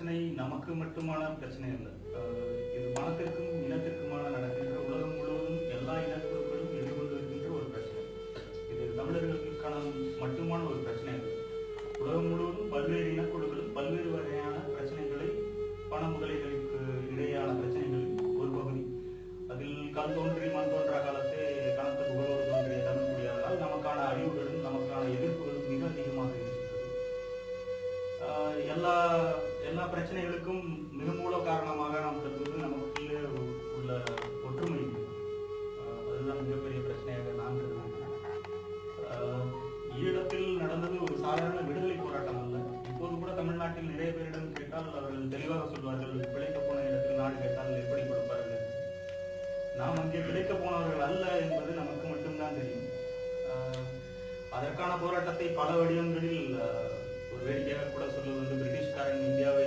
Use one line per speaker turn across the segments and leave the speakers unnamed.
பிரச்சனை நமக்கு மட்டுமான பிரச்சனை அல்ல. இது மனத்திற்கும் இனத்திற்குமான நடக்கின்ற உலகம் முழுவதும் எல்லா இனக்குழுக்களும் எதிர்கொண்டு இருக்கின்ற ஒரு பிரச்சனை. இது தமிழர்களுக்கான மட்டுமான ஒரு பிரச்சனை அல்ல. உலகம் முழுவதும் பல்வேறு இனக்குழுக்களும் பல்வேறு வகையான பிரச்சனைகளை, பண முதலீடுகளுக்கு இடையேயான பிரச்சனைகளின் ஒரு பகுதி. அதில் கல் தோன்றி மண் தோன்றா காலத்தே கனத்த புகழோடு தோன்றிய தமிழ் மொழியால் நமக்கான அழிவுகளும் நமக்கான எதிர்ப்புகளும் மிக அதிகமாக இருக்கிறது. எல்லா பிரச்சனைகளுக்கும் மிக மூல காரணமாக நாம் கருதுவது நமக்குள்ளே உள்ள ஒற்றுமை. அதுதான் மிகப்பெரிய பிரச்சனையாக நான் கருதுகிறேன். ஈழத்தில் நடந்தது ஒரு சாதாரண விடுதலை போராட்டம் அல்ல. இப்போது கூட தமிழ்நாட்டில் நிறைய பேரிடம் கேட்டால் அவர்கள் தெளிவாக சொல்வார்கள், பிழைக்க போன இடத்தில் நாடு கேட்டால் எப்படி கொடுப்பார்கள். நாம் அங்கே பிழைக்க போனவர்கள் அல்ல என்பது நமக்கு மட்டும்தான் தெரியும். அதற்கான போராட்டத்தை பல வடிவங்களில் ஒரு வேடிக்கையாக கூட சொல்வது வந்து, பிரிட்டிஷ்காரன் இந்தியாவை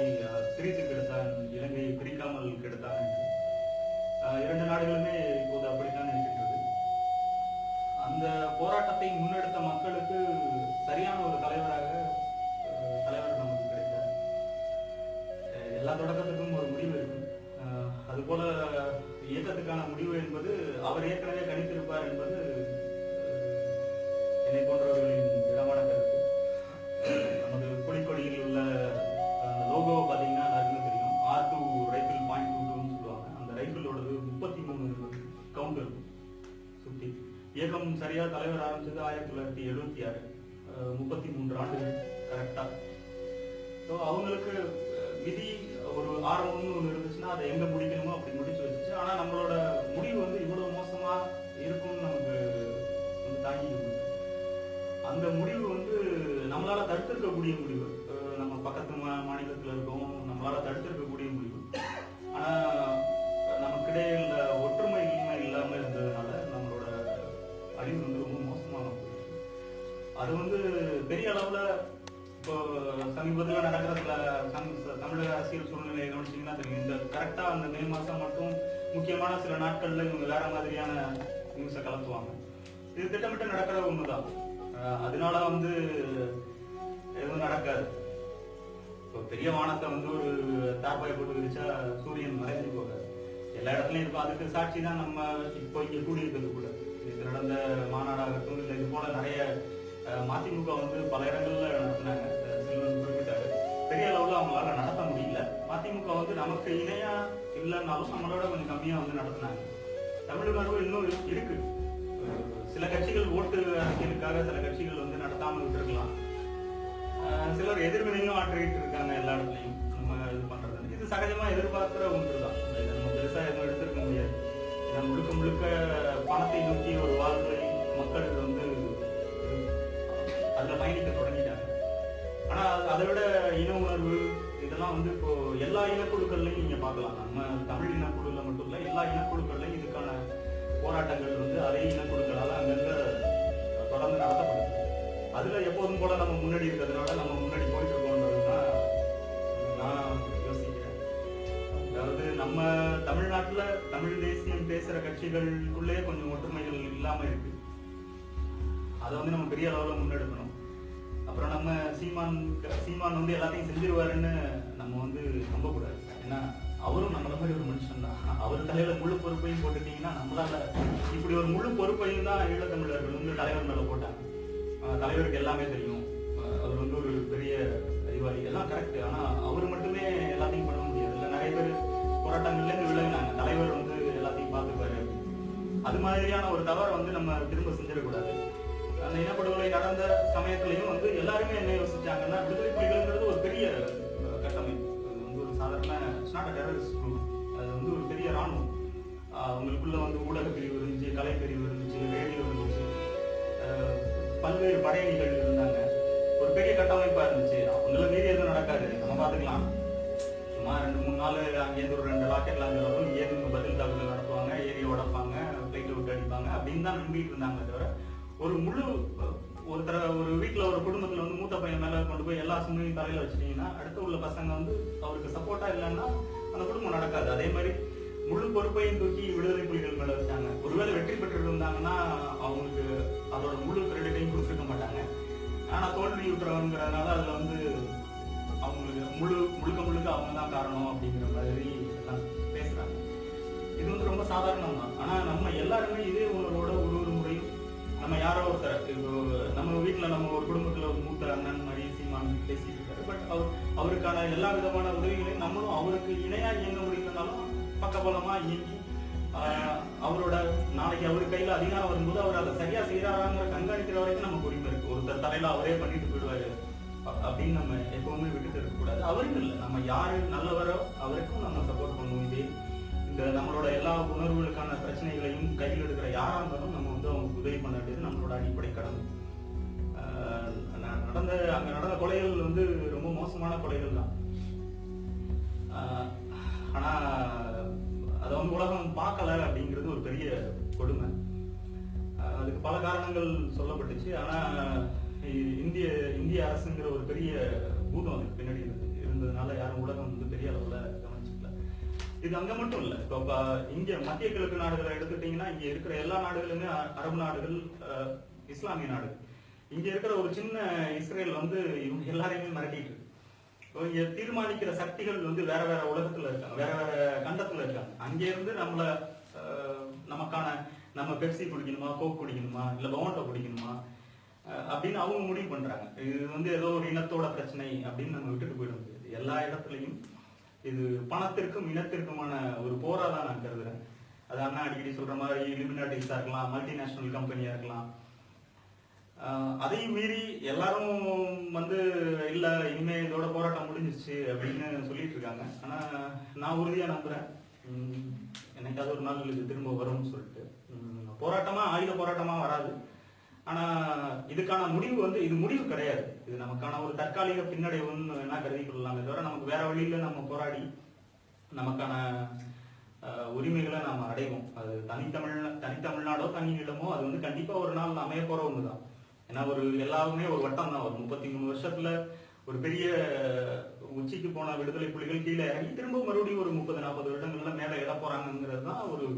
பிரித்து கெடுத்தான், இலங்கையை பிரிக்காமல் கெடுத்தான் என்று. இரண்டு நாடுகளுமே இப்போது அப்படித்தான் இருக்கின்றது. அந்த போராட்டத்தை முன்னெடுத்த மக்களுக்கு சரியான ஒரு தலைவர் நமக்கு கிடைத்தார். எல்லா தொடக்கத்துக்கும் ஒரு முடிவு இருக்கும். அதுபோல இயக்கத்துக்கான முடிவு என்பது அவர் ஏற்கனவே கணித்திருப்பார் என்பது என்னை போன்றவர்களின் திடமான கருத்து. நமது புலிக்கொடியில் உள்ள லோகோவை பார்த்தீங்கன்னா எல்லாருக்குமே தெரியும். R2 ரைபிள் .22ன்னு சொல்லுவாங்க. அந்த ரைபிளோடது 33 கவுண்ட் இருக்கும் சுற்றி. இயக்கம் சரியா தலைவர் ஆரம்பிச்சது 1976, 33 ஆண்டுகள் கரெக்டா. ஸோ அவங்களுக்கு விதி ஒரு ஆரம்பம்னு ஒன்று இருந்துச்சுன்னா அதை எங்க முடிக்கணுமோ அப்படி முடிச்சு வச்சுச்சு. ஆனா நம்மளோட முடிவு வந்து இவ்வளவு மோசமா இருக்கும்னு நமக்கு வந்து தாங்கிக்க. அந்த முடிவு வந்து நம்மளால தடுத்திருக்கக்கூடிய முடிவு. நம்ம பக்கத்து மாநிலத்தில் இருக்கோம், நம்மளால தடுத்திருக்கக்கூடிய முடிவு. ஆனா நமக்கிடையே உள்ள ஒற்றுமை இன்மை இல்லாம இருந்ததுனால நம்மளோட அழிவு வந்து ரொம்ப மோசமாக போயிடுச்சு. அது வந்து பெரிய அளவுல இப்போ சமீபத்தில் நடக்கிற சில தமிழக அரசியல் சூழ்நிலையை கவனிச்சிங்கன்னா தெரியும். இந்த கரெக்டா அந்த மே மாசம் மட்டும் முக்கியமான சில நாட்கள்ல இவங்க வேற மாதிரியான நியூஸை கலத்துவாங்க. இது திட்டமிட்டு நடக்கிற ஒண்ணுதான். அதனால வந்து எதுவும் நடக்காது. இப்போ பெரிய வானத்தை வந்து ஒரு தார்பாயை போட்டு விரிச்சா சூரியன் மறைஞ்சு போகாது. எல்லா இடத்துலயும் இருக்கும். அதுக்கு சாட்சி தான் நம்ம இப்போ இங்க கூடியிருக்கிறது கூட. இது நடந்த மாநாடாகட்டும், இல்லை இது போல நிறைய மதிமுக வந்து பல இடங்கள்ல நடத்தினாங்க. செல்வன் குறிப்பிட்டாரு, பெரிய அளவுல அவங்களால நடத்த முடியல. மதிமுக வந்து நமக்கு இணையா இல்லைன்னாலும் நம்மளோட கொஞ்சம் கம்மியா வந்து நடத்தினாங்க. தமிழ்நாடு இன்னும் இருக்கு. சில கட்சிகள் ஓட்டு அரசியலுக்காக சில கட்சிகள் வந்து நடத்தாமல் விட்டுருக்கலாம். சிலர் எதிர்வினையும் ஆற்றிக்கிட்டு இருக்காங்க எல்லா இடத்துலையும். நம்ம இது பண்றது இது சகஜமா எதிர்பார்க்கிற ஒன்றுதான். இதை நம்ம பெருசா எதுவும் எடுத்திருக்க முடியாது. இதை முழுக்க முழுக்க பணத்தை நோக்கி ஒரு வாழ்வை மக்களுக்கு வந்து அதுல பயணிக்க தொடங்கிட்டாங்க. ஆனா அதை விட இன உணர்வு இதெல்லாம் வந்து இப்போ எல்லா இனக்குழுக்கள்லையும் நீங்க பார்க்கலாம். நம்ம தமிழ் இனக்குழுல மட்டும் இல்ல, எல்லா இனக்குழுக்கள்லையும் இதுக்கான போராட்டங்கள் வந்து அதே இனக்குழுக்களால அங்கங்க தொடர்ந்து நடத்தப்படுது. அதுல எப்போதும் போல நம்ம முன்னாடி இருக்கிறதுனால நம்ம முன்னாடி போயிட்டு இருக்கோம்ன்றதுதான் நான் யோசிக்கிறேன். அதாவது நம்ம தமிழ்நாட்டுல தமிழ் தேசியம் பேசுற கட்சிகளுக்குள்ளேயே கொஞ்சம் ஒற்றுமைகள் இல்லாம இருக்கு. அதை வந்து நம்ம பெரிய அளவுல முன்னெடுக்கணும். அப்புறம் நம்ம சீமான் வந்து எல்லாத்தையும் செஞ்சிருவாருன்னு நம்ம வந்து நம்பக்கூடாது. ஏன்னா அவரும் நம்மள மாதிரி ஒரு மனுஷன் தான். அவர் தலையில முழு பொறுப்பையும் போட்டுட்டீங்கன்னா நம்மளால இப்படி ஒரு முழு பொறுப்பையும் தான் ஈழத்தமிழர்கள் வந்து தலைவர் மேல போட்டாங்க. தலைவருக்கு எல்லாமே தெரியும், அவர் வந்து ஒரு பெரிய அறிவாளி, எல்லாம் கரெக்ட். ஆனா அவர் மட்டுமே எல்லாத்தையும் பண்ண முடியாது. இல்லை நிறைய பேர் போராட்டங்கள்ல இருந்து விலகினாங்க, தலைவர் வந்து எல்லாத்தையும் பார்த்துப்பாரு. அது மாதிரியான ஒரு தவறை வந்து நம்ம திரும்ப செஞ்சிடக்கூடாது. அந்த இனப்படுகொலை நடந்த சமயத்திலையும் வந்து எல்லாருமே என்ன யோசிச்சாங்கன்னா, விடுதலை புலிகள்ங்கிறது ஒரு பெரிய கட்டமைப்பு. அது வந்து ஒரு சாதாரண டெரரிஸ்ட் குரூப். அது வந்து ஒரு பெரிய ராணுவம். அவங்களுக்குள்ள வந்து ஊடக பிரிவு இருந்துச்சு, கலை பிரிவு இருந்துச்சு, ரேடியோ இருந்துச்சு, பல்வேறு படையணிகள் இருந்தாங்க. ஒரு பெரிய கட்டமைப்பா இருந்துச்சு. அவங்கள மீறி எதுவும் நடக்காது, நம்ம பார்த்துக்கலாம். சும்மா 2-3 நாள் அங்கேருந்து ஒரு 2 ராக்கெட் லாஞ்சர் வரும், இங்கேருந்து பதில் தாக்குதல் நடத்துவாங்க, ஏரியை உடைப்பாங்க, பிளைட்டை விட்டு அடிப்பாங்க அப்படின்னு தான் நம்பிட்டு இருந்தாங்க. தவிர ஒரு முழு ஒரு வீட்டுல ஒரு குடும்பத்துல வந்து மூத்த பையன் மேல கொண்டு போய் எல்லா சுமையும் தலையில வச்சுட்டீங்கன்னா அடுத்து உள்ள பசங்க வந்து அவருக்கு சப்போர்ட்டா இல்லைன்னா அந்த குடும்பம் நடக்காது. அதே மாதிரி முழு பொறுப்பையும் தூக்கி விடுதலை புலிகள் மேல வச்சாங்க. ஒருவேளை வெற்றி பெற்று இருந்தாங்கன்னா அவங்களுக்கு அதோட முழு கிரெடிட்டையும் கொடுத்துருக்க மாட்டாங்க. ஆனா தோல்வி விட்டுறவங்கிறதுனால அதுல வந்து அவங்களுக்கு முழுக்க முழுக்க அவங்க தான் காரணம் அப்படிங்கிற மாதிரி எல்லாம் பேசுறாங்க. இது வந்து ரொம்ப சாதாரணம் தான். ஆனா நம்ம எல்லாருமே இதே உணர்வோட ஒரு முறையும் நம்ம யாரோ ஒருத்தர், இப்போ நம்ம வீட்டுல நம்ம ஒரு குடும்பத்துல ஒரு மூத்த அண்ணன் மாதிரி சீமான் பேசிட்டு இருக்காரு. பட் அவருக்கான எல்லா விதமான உதவிகளையும் நம்மளும் அவருக்கு இணையா இயங்க முடியலனாலும் பக்கபலமா இயங்கி அவரோட நாளைக்கு அவர் கையில அதிகாரம் வரும்போது அவர் அதை சரியா செய்யறாராங்கிற கண்காணிக்கிற வரைக்கும் நமக்கு உரிமை இருக்கு. ஒருத்தர் தலையில அவரே பண்ணிட்டு போயிடுவாரு அப்படின்னு நம்ம எப்பவுமே விட்டுட்டு இருக்கக்கூடாது. அவருக்கும் இல்லை, நம்ம யாரு நல்லவரோ அவருக்கும் நம்ம சப்போர்ட் பண்ணுவோம். இதே இந்த நம்மளோட எல்லா உணர்வுகளுக்கான பிரச்சனைகளையும் கையில் எடுக்கிற யாரா இருந்தாலும் நம்ம வந்து அவங்க உதவி பண்ண வேண்டியது நம்மளோட அடிப்படை கடமை. அங்க நடந்த கொலைகள் வந்து ரொம்ப மோசமான கொலைகள் தான். ஆனா அதை வந்து உலகம் பார்க்கல அப்படிங்கிறது ஒரு பெரிய கொடுமை. அதுக்கு பல காரணங்கள் சொல்லப்பட்டுச்சு. ஆனா இந்திய அரசுங்கிற ஒரு பெரிய பூதம் அதுக்கு பின்னாடி இருந்ததுனால யாரும் உலகம் வந்து பெரிய அளவுல கவனிச்சுக்கல. இது அங்க மட்டும் இல்ல. இப்போ இங்க மத்திய கிழக்கு நாடுகளை எடுத்துட்டீங்கன்னா இங்க இருக்கிற எல்லா நாடுகளுமே அரபு நாடுகள், இஸ்லாமிய நாடுகள். இங்க இருக்கிற ஒரு சின்ன இஸ்ரேல் வந்து இவங்க எல்லாரையுமே மிரட்டிட்டு இருக்கு. இங்க தீர்மானிக்கிற சக்திகள் வந்து வேற வேற உலகத்துல இருக்காங்க, வேற வேற கண்டத்துல இருக்காங்க. அங்க இருந்து நமக்கான நம்ம பெப்சி குடிக்கணுமா, கோக் குடிக்கணுமா, இல்ல பவுண்டோ குடிக்கணுமா அப்படின்னு அவங்க முடிவு பண்றாங்க. இது வந்து ஏதோ ஒரு இனத்தோட பிரச்சனை அப்படின்னு நம்ம விட்டுட்டு போயிட முடியாது. எல்லா இடத்துலையும் இது பணத்திற்கும் இனத்திற்குமான ஒரு போரா தான் நான் கருதுறேன். அது அண்ணா அடிக்கடி சொல்ற மாதிரி இலுமினாட்டிஸா இருக்கலாம், மல்டிநேஷனல் கம்பெனியா இருக்கலாம். அதையும் மீறி எல்லாரும் வந்து இல்ல இனிமே இதோட போராட்டம் முடிஞ்சிச்சு அப்படின்னு சொல்லிட்டு இருக்காங்க. ஆனா நான் உறுதியா நம்புறேன் என்னைக்காவது ஒரு நாள் இது திரும்ப வரும்னு சொல்லிட்டு. போராட்டமா ஆயுத போராட்டமா வராது. ஆனா இதுக்கான முடிவு வந்து இது முடிவு கிடையாது. இது நமக்கான ஒரு தற்காலிக பின்னடைவுன்னு என்ன கருதி கொள்ளலாமே தவிர நமக்கு வேற வழியில நம்ம போராடி நமக்கான உரிமைகளை நாம அடைவோம். அது தனித்தமிழ்நாடோ தனி இடமோ அது வந்து கண்டிப்பா ஒரு நாள் அமைய போற ஒண்ணுதான். ஏன்னா எல்லாருமே ஒரு வட்டம் தான். ஒரு 33 வருஷத்துல ஒரு பெரிய உச்சிக்கு போன விடுதலை புலிகள் கீழே இறங்கி திரும்ப மறுபடியும் ஒரு 30-40 வருடங்கள்ல மேல எழ போறாங்கிறது தான் ஒரு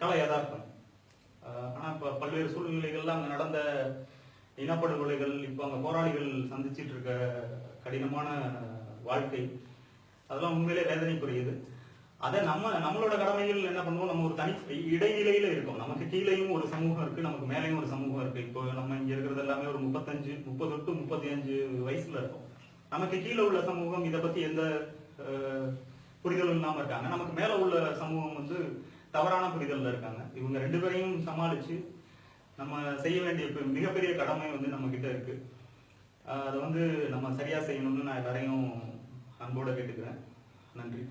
கலை யதார்த்தம். ஆனா இப்ப பல்வேறு சூழ்நிலைகள்ல அங்க நடந்த இனப்படுகொலைகள், இப்ப அங்க போராளிகள் சந்திச்சிட்டு இருக்க கடினமான வாழ்க்கை, அதெல்லாம் உண்மையிலே வேதனைக்குரியது. அதை நம்மளோட கடமைகள் என்ன பண்ணுவோம், நம்ம ஒரு தனி இடைநிலையில இருக்கோம். நமக்கு கீழேயும் ஒரு சமூகம் இருக்கு, நமக்கு மேலேயும் ஒரு சமூகம் இருக்கு. இப்போ நம்ம இங்க இருக்கிறது எல்லாமே ஒரு 30 to 35 வயசுல இருக்கும். நமக்கு கீழே உள்ள சமூகம் இதை பத்தி எந்த புரிதலும் இல்லாம இருக்காங்க. நமக்கு மேல உள்ள சமூகம் வந்து தவறான புரிதல்ல இருக்காங்க. இவங்க 2 பேரையும் சமாளிச்சு நம்ம செய்ய வேண்டிய மிகப்பெரிய கடமை வந்து நம்ம கிட்ட இருக்கு. அதை வந்து நம்ம சரியா செய்யணும்னு நான் எல்லாரையும் அன்போட கேட்டுக்கிறேன். நன்றி.